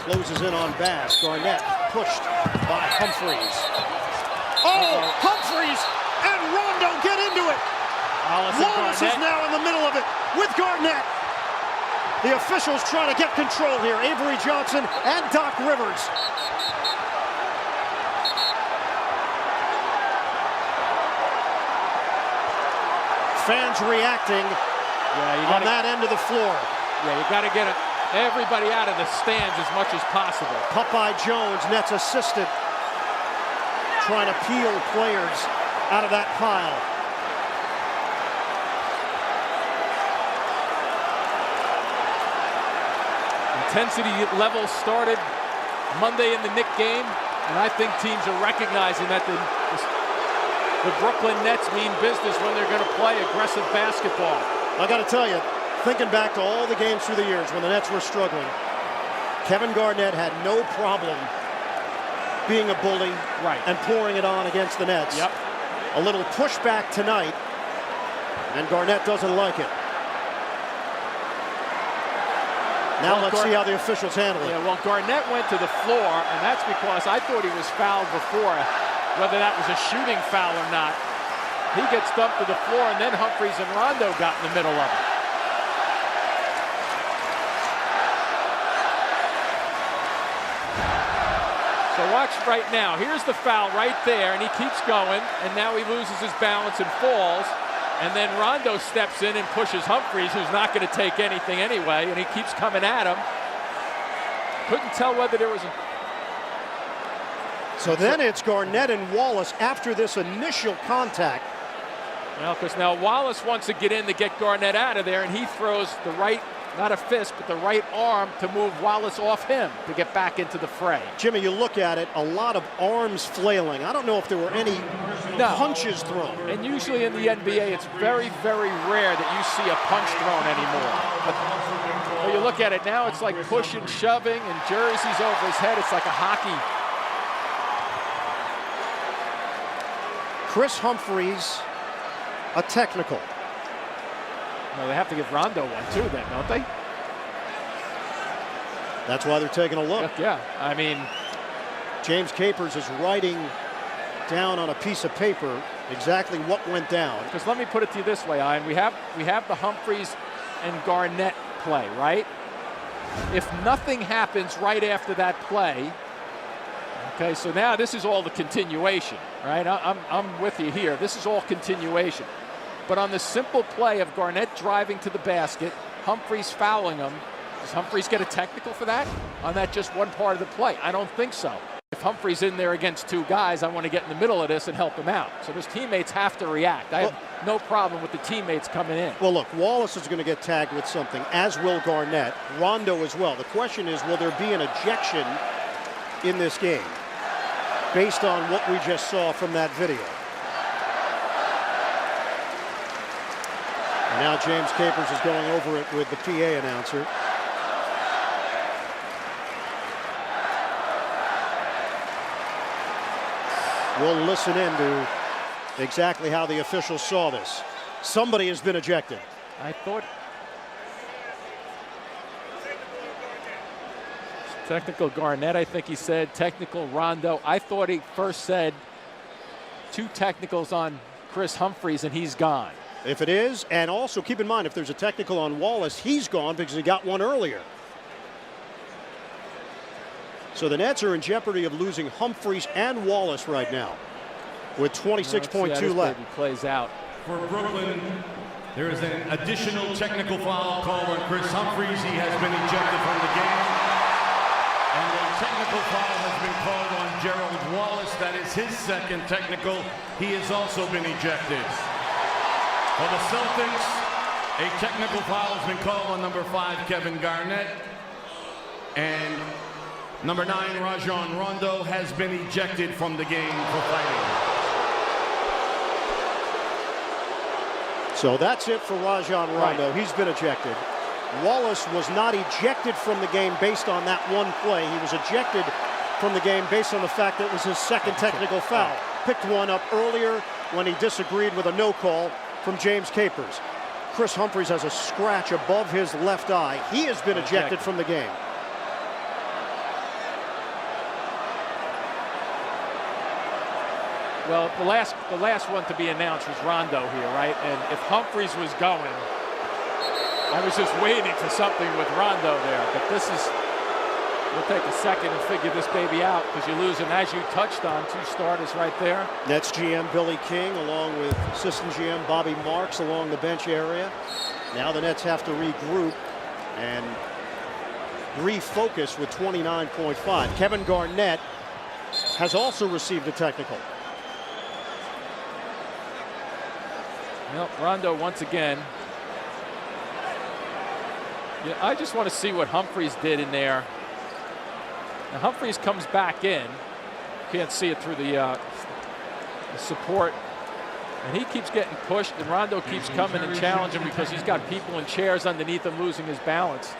closes in on Bass. Garnett pushed by Humphries. Oh, Humphries and Rondo get into it. Wallace is now in the middle of it with Garnett. The officials trying to get control here. Avery Johnson and Doc Rivers. Fans reacting on that end of the floor. Yeah, you got to get everybody out of the stands as much as possible. Popeye Jones, Nets assistant, trying to peel players out of that pile. Intensity level started Monday in the Knicks game, and I think teams are recognizing that the Brooklyn Nets mean business when they're going to play aggressive basketball. I got to tell you, thinking back to all the games through the years when the Nets were struggling, Kevin Garnett had no problem being a bully and pouring it on against the Nets. Yep. A little pushback tonight, and Garnett doesn't like it. Now let's see how the officials handle it. Yeah, well, Garnett went to the floor, and that's because I thought he was fouled before, whether that was a shooting foul or not. He gets dumped to the floor, and then Humphries and Rondo got in the middle of it. So watch right now. Here's the foul right there, and he keeps going, and now he loses his balance and falls. And then Rondo steps in and pushes Humphries, who's not going to take anything anyway, and he keeps coming at him. Couldn't tell whether there was a... So then it's Garnett and Wallace after this initial contact. Well, because now Wallace wants to get in to get Garnett out of there, and he throws the right, not a fist, but the right arm to move Wallace off him to get back into the fray. Jimmy, you look at it, a lot of arms flailing. I don't know if there were any punches thrown. And usually in the NBA, it's very, very rare that you see a punch thrown anymore. But when you look at it now, it's like pushing, shoving, and jerseys over his head. It's like a hockey. Chris Humphries, a technical. Well, they have to give Rondo one too then, don't they? That's why they're taking a look. Yeah, I mean, James Capers is writing down on a piece of paper exactly what went down. Because let me put it to you this way, Ian. We have the Humphries and Garnett play, right? If nothing happens right after that play, okay, so now this is all the continuation, right? I'm with you here. This is all continuation. But on the simple play of Garnett driving to the basket, Humphries fouling him, does Humphries get a technical for that? On that just one part of the play? I don't think so. If Humphries in there against two guys, I want to get in the middle of this and help him out. So his teammates have to react. I have no problem with the teammates coming in. Well, look, Wallace is going to get tagged with something, as will Garnett, Rondo as well. The question is, will there be an ejection in this game based on what we just saw from that video? And now James Capers is going over it with the PA announcer. We'll listen in to exactly how the officials saw this. Somebody has been ejected. I thought technical Garnett, I think he said. Technical Rondo. I thought he first said two technicals on Chris Humphries, and he's gone. If it is, and also keep in mind, if there's a technical on Wallace, he's gone because he got one earlier. So the Nets are in jeopardy of losing Humphries and Wallace right now with 26.2 left. Plays out. For Brooklyn, there is an additional technical foul called on Chris Humphries. He has been ejected from the game. And a technical foul has been called on Gerald Wallace. That is his second technical. He has also been ejected. For the Celtics, a technical foul has been called on number 5, Kevin Garnett. And number 9, Rajon Rondo, has been ejected from the game for fighting. So that's it for Rajon Rondo. He's been ejected. Wallace was not ejected from the game based on that one play. He was ejected from the game based on the fact that it was his second technical foul. Picked one up earlier when he disagreed with a no call from James Capers. Chris Humphries has a scratch above his left eye. He has been ejected from the game. Well, the last one to be announced was Rondo here, right? And if Humphries was going, I was just waiting for something with Rondo there. But this is, we'll take a second and figure this baby out because you're losing, as you touched on, 2 starters right there. Nets GM Billy King along with assistant GM Bobby Marks along the bench area. Now the Nets have to regroup and refocus with 29.5. Kevin Garnett has also received a technical. Well, Rondo once again. Yeah, I just want to see what Humphries did in there. Now Humphries comes back in. Can't see it through the support. And he keeps getting pushed, and Rondo keeps coming and challenging because he's got people in chairs underneath him losing his balance.